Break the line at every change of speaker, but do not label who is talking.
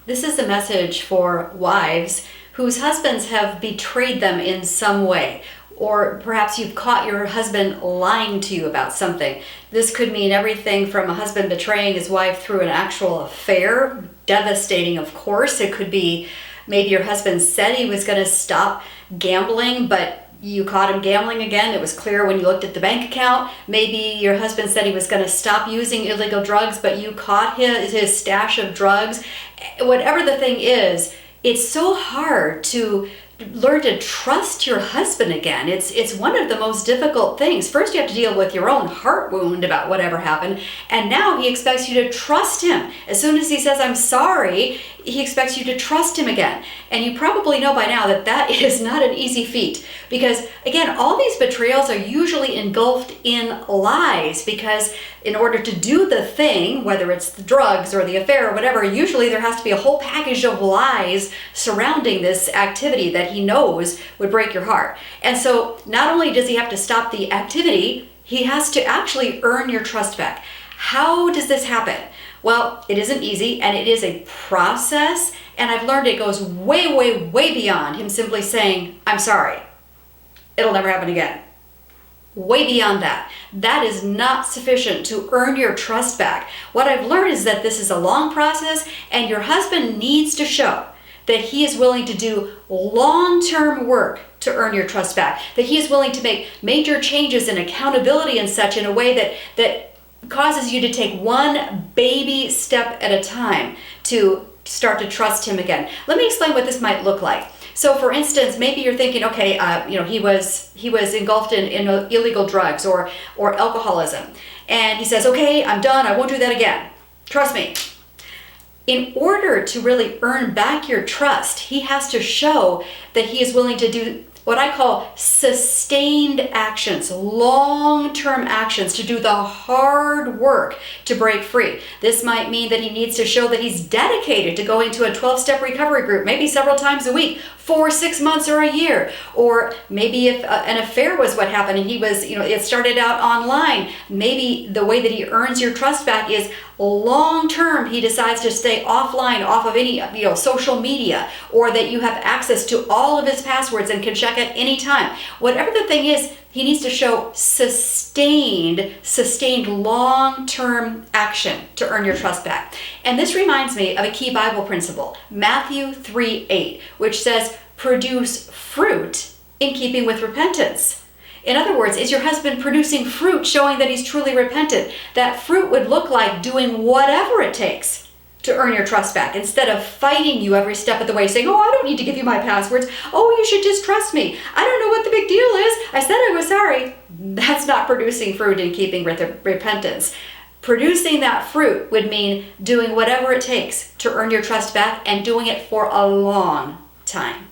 This is a message for wives whose husbands have betrayed them in some way, or perhaps you've caught your husband lying to you about something. This could mean everything from a husband betraying his wife through an actual affair, devastating of course. It could be maybe your husband said he was going to stop gambling, but you caught him gambling again. It was clear when you looked at the bank account. Maybe your husband said he was going to stop using illegal drugs, but you caught his stash of drugs. Whatever the thing is, it's so hard to learn to trust your husband again. It's one of the most difficult things. First, you have to deal with your own heart wound about whatever happened, and now he expects you to trust him. As soon as he says, "I'm sorry," he expects you to trust him again. And you probably know by now that that is not an easy feat, because again, all these betrayals are usually engulfed in lies, because in order to do the thing, whether it's the drugs or the affair or whatever, usually there has to be a whole package of lies surrounding this activity that he knows would break your heart. And so not only does he have to stop the activity, he has to actually earn your trust back. How does this happen? Well, it isn't easy, and it is a process, and I've learned it goes way, way, way beyond him simply saying, "I'm sorry. It'll never happen again." Way beyond that. That is not sufficient to earn your trust back. What I've learned is that this is a long process, and your husband needs to show that he is willing to do long-term work to earn your trust back, that he is willing to make major changes in accountability and such in a way that causes you to take one baby step at a time to start to trust him again. Let me explain what this might look like. So for instance, maybe you're thinking, okay, he was engulfed in illegal drugs or alcoholism. And he says, "Okay, I'm done. I won't do that again. Trust me." In order to really earn back your trust, he has to show that he is willing to do what I call sustained actions, long-term actions, to do the hard work to break free. This might mean that he needs to show that he's dedicated to going to a 12-step recovery group, maybe several times a week, for 6 months or a year. Or maybe if an affair was what happened and he was, it started out online, maybe the way that he earns your trust back is long-term. He decides to stay offline, off of any social media, or that you have access to all of his passwords and can check at any time. Whatever the thing is, he needs to show sustained long-term action to earn your trust back. And this reminds me of a key Bible principle, Matthew 3:8, which says, "Produce fruit in keeping with repentance." In other words, is your husband producing fruit showing that he's truly repentant? That fruit would look like doing whatever it takes to earn your trust back, instead of fighting you every step of the way, saying, "Oh, I don't need to give you my passwords. Oh, you should just trust me. I don't know what the big deal is. I said I was sorry." That's not producing fruit in keeping with repentance. Producing that fruit would mean doing whatever it takes to earn your trust back, and doing it for a long time.